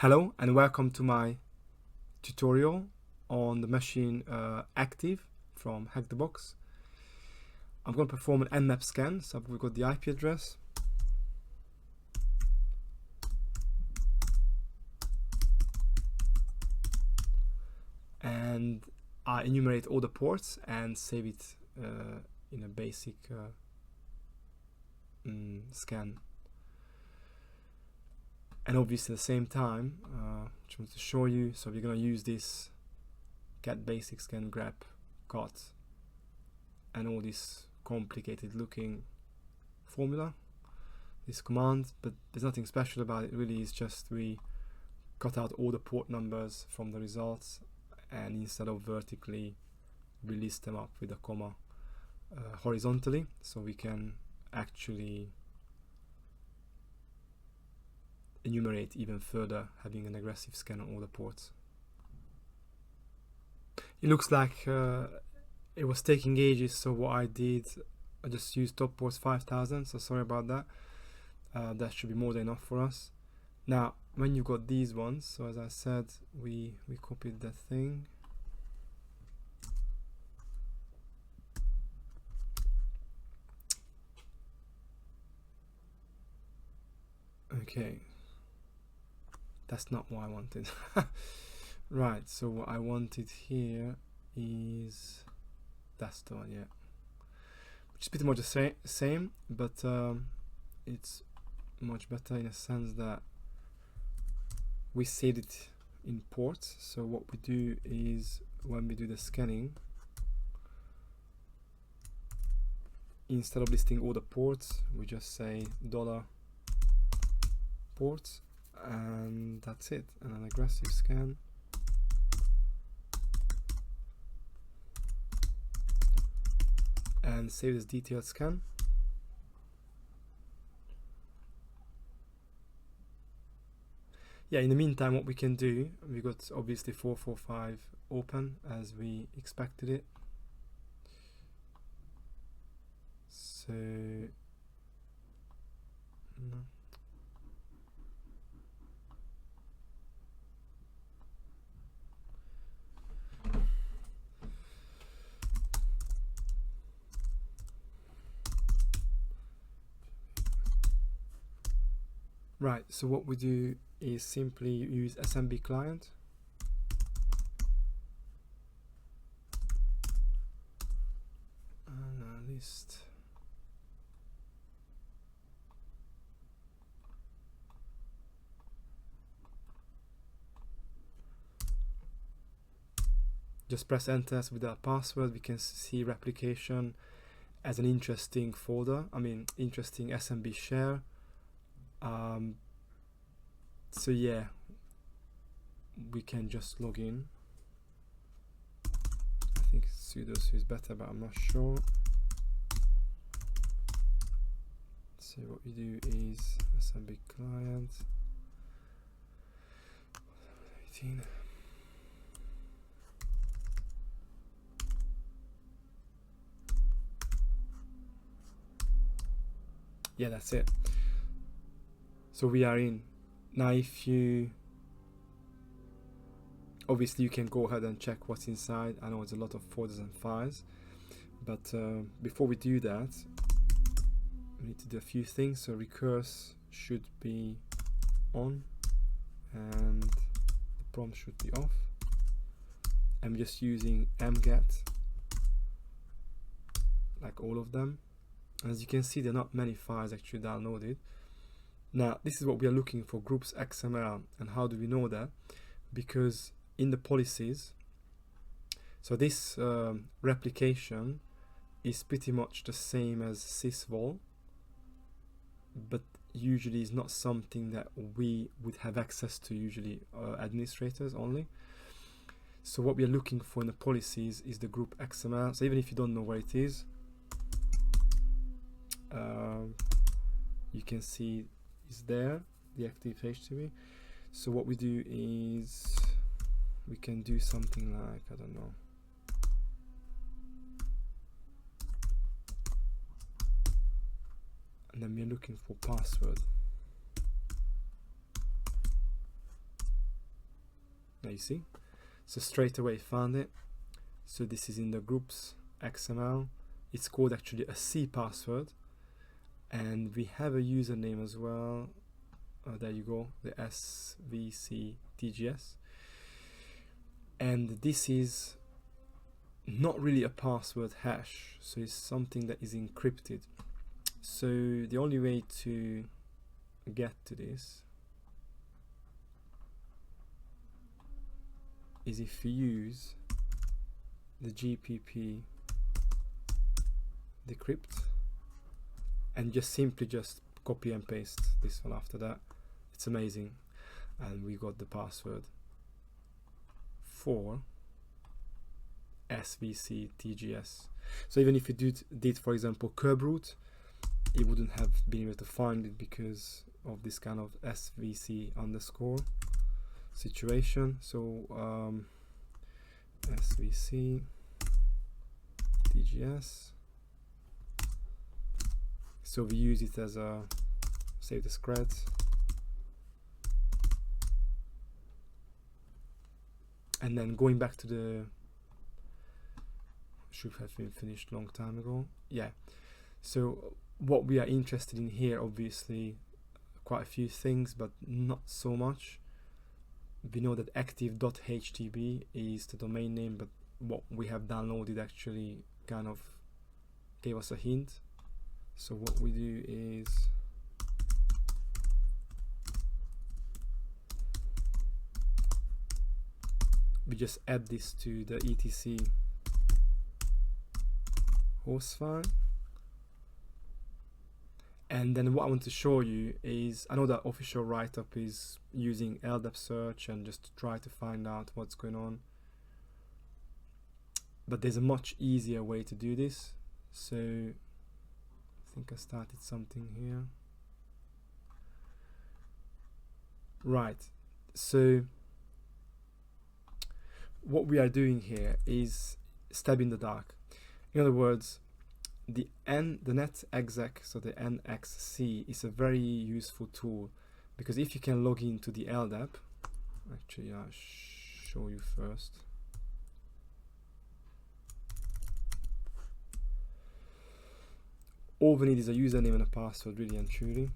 Hello and welcome to my tutorial on the machine Active from Hack the Box. I'm going to perform an nmap scan, so we've got the IP address, and I enumerate all the ports and save it in a basic scan. And obviously at the same time, just want to show you, so we're going to use this get basic scan grep got and all this complicated looking formula, this command, but there's nothing special about it really. It's just we cut out all the port numbers from the results, and instead of vertically we list them up with a comma horizontally, so we can actually enumerate even further, having an aggressive scan on all the ports. It looks like it was taking ages, so what I did, I just used top ports 5000, so sorry about that. That should be more than enough for us. Now when you've got these ones, so as I said, we copied that thing. Okay, that's not what I wanted. Right, so what I wanted here is that's the one, yeah, which is pretty much the same, but it's much better in a sense that we saved it in ports. So what we do is, when we do the scanning, instead of listing all the ports, we just say $ports, and that's it. And an aggressive scan, and save this detailed scan. Yeah, in the meantime, what we can do, we got obviously 445 open as we expected it. So no. Right, so what we do is simply use SMB client, and list just press enter. So with our password we can see replication as an interesting folder, interesting SMB share. So yeah, we can just log in. I think sudo is better, but I'm not sure. So what we do is SMB client 18. Yeah, that's it. So we are in. Now if you obviously you can go ahead and check what's inside. I know it's a lot of folders and files, but before we do that, we need to do a few things. So recurse should be on and the prompt should be off. I'm just using mget, like all of them. As you can see, there are not many files actually downloaded. Now this is what we are looking for, groups XML. And how do we know that? Because in the policies, so this replication is pretty much the same as sysvol, but usually is not something that we would have access to, usually administrators only. So what we are looking for in the policies is the group XML. So even if you don't know where it is, you can see it's there, the active HTB. So what we do is we can do something like, I don't know, and then we're looking for password. you see, so straight away found it. So this is in the groups XML. It's called actually a C password, and we have a username as well. There you go, the SVC TGS. And this is not really a password hash, so it's something that is encrypted. So the only way to get to this is if you use the GPP decrypt and just simply just copy and paste this one after that. It's amazing. And we got the password for SVC TGS. So even if you did for example curb root, it wouldn't have been able to find it because of this kind of SVC underscore situation. So SVC TGS. So we use it as a save the scred. And then going back to the, should have been finished long time ago. Yeah. So what we are interested in here, obviously, quite a few things, but not so much. We know that active.htb is the domain name, but what we have downloaded actually kind of gave us a hint. So what we do is we just add this to the etc host file. And then what I want to show you is, I know that official write-up is using LDAP search and just to try to find out what's going on, but there's a much easier way to do this. So I think I started something here. Right, so what we are doing here is stab in the dark. In other words, the net exec, so the NXC, is a very useful tool, because if you can log into the LDAP, actually I'll show you first. All we need is a username and a password, really and truly.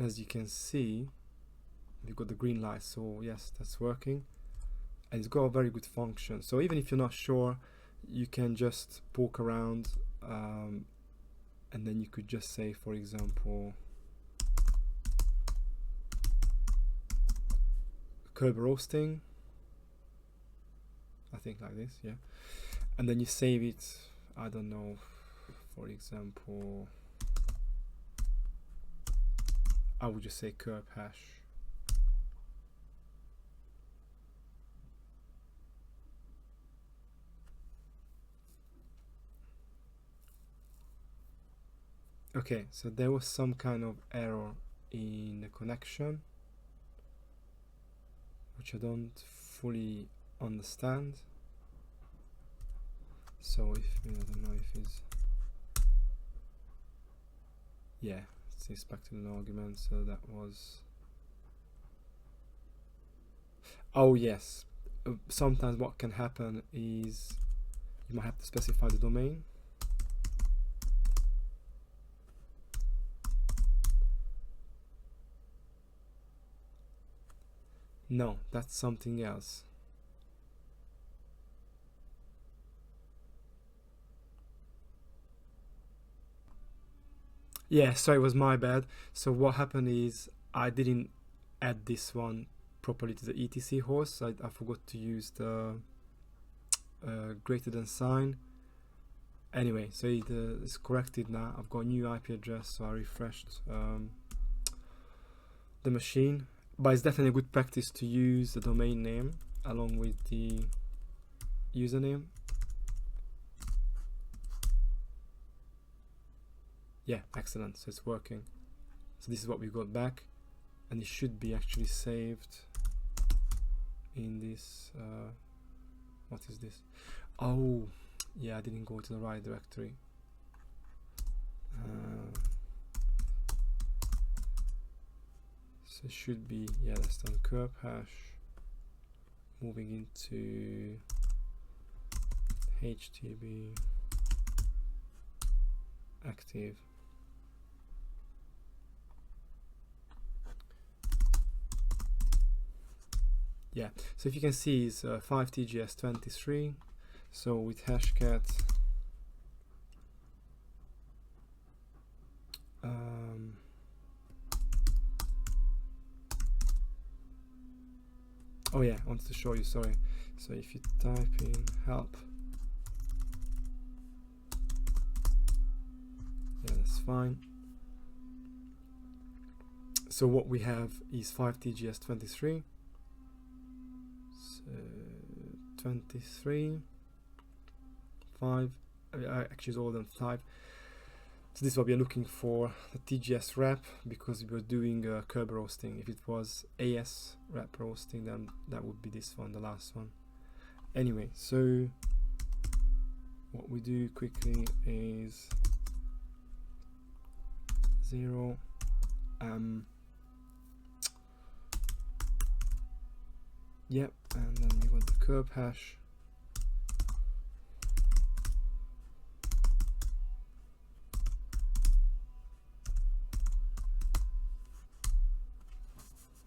As you can see, we've got the green light, so yes, that's working. And it's got a very good function. So even if you're not sure, you can just poke around, and then you could just say, for example, curb roasting, I think like this, yeah. And then you save it, I don't know, for example, I would just say curb hash. Okay, so there was some kind of error in the connection, which I don't fully understand. So if, I don't know if it's, yeah, it's expected an argument, so that was, oh yes, sometimes what can happen is you might have to specify the domain. No, that's something else. Yeah, sorry, it was my bad. So what happened is I didn't add this one properly to the etc host. I forgot to use the greater than sign. Anyway, so it's corrected now. I've got a new IP address, so I refreshed the machine. But it's definitely a good practice to use the domain name along with the username. Yeah, excellent, so it's working. So this is what we got back, and it should be actually saved in this, what is this? Oh, yeah, I didn't go to the right directory. So it should be, yeah, that's done. Curb hash. Moving into HTB active. Yeah, so if you can see is 5TGS23. So with hashcat oh yeah, I wanted to show you, sorry. So if you type in help, yeah, that's fine. So what we have is 5TGS23. So 23, 5, actually it's older than 5. So this is what we are looking for, the TGS wrap, because we were doing curb roasting. If it was AS wrap roasting, then that would be this one, the last one. Anyway, so what we do quickly is 0 yep, and then you got the curb hash.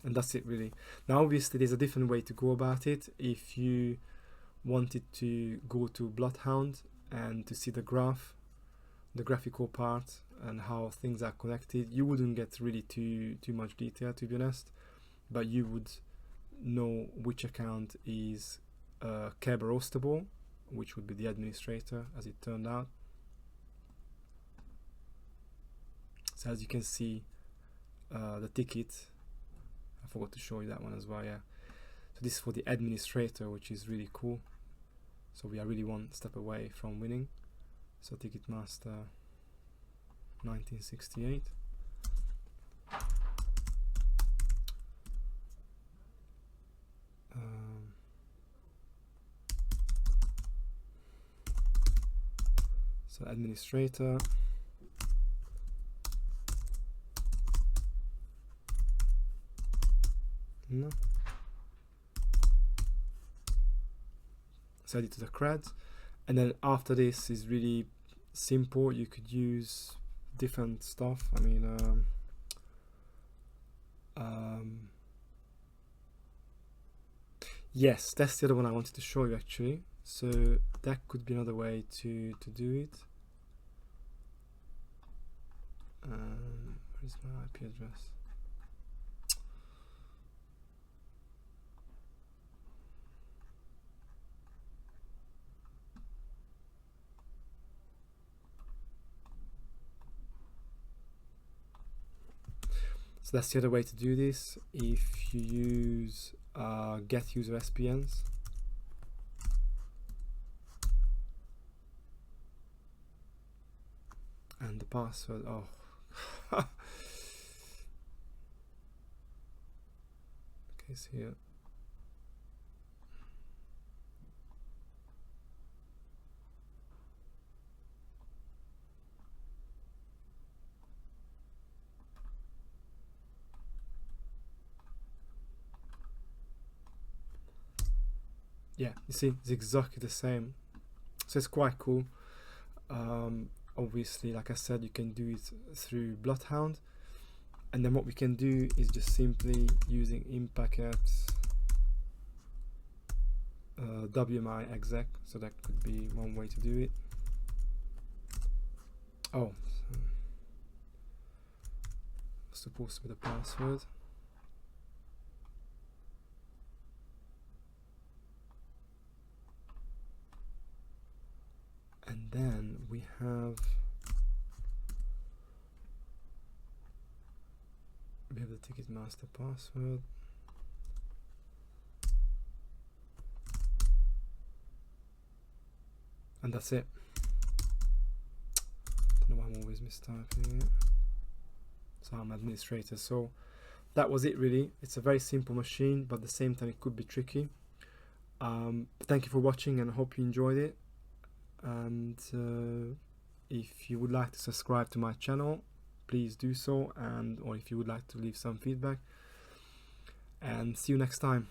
And that's it really. Now obviously there's a different way to go about it. If you wanted to go to Bloodhound and to see the graph, the graphical part and how things are connected, you wouldn't get really too much detail, to be honest, but you would know which account is curb roastable, which would be the administrator, as it turned out. So as you can see, the ticket, I forgot to show you that one as well, yeah. So this is for the administrator, which is really cool. So we are really one step away from winning. So Ticketmaster 1968. So administrator. No. Set it to the CRUD, and then after this is really simple. You could use different stuff. I mean, yes, that's the other one I wanted to show you actually. So that could be another way to do it. Where's my IP address? So that's the other way to do this. If you use get user SPNs, and the password, oh okay, so here yeah, you see it's exactly the same, so it's quite cool. Obviously, like I said, you can do it through Bloodhound, and then what we can do is just simply using in-packet WMI exec, so that could be one way to do it. Oh, supposed to be the password. And then we have the Ticketmaster password. And that's it. Don't know why I'm always mistyping it. So I'm administrator. So that was it really. It's a very simple machine, but at the same time it could be tricky. Thank you for watching, and I hope you enjoyed it. And if you would like to subscribe to my channel, please do so, and or if you would like to leave some feedback, and see you next time.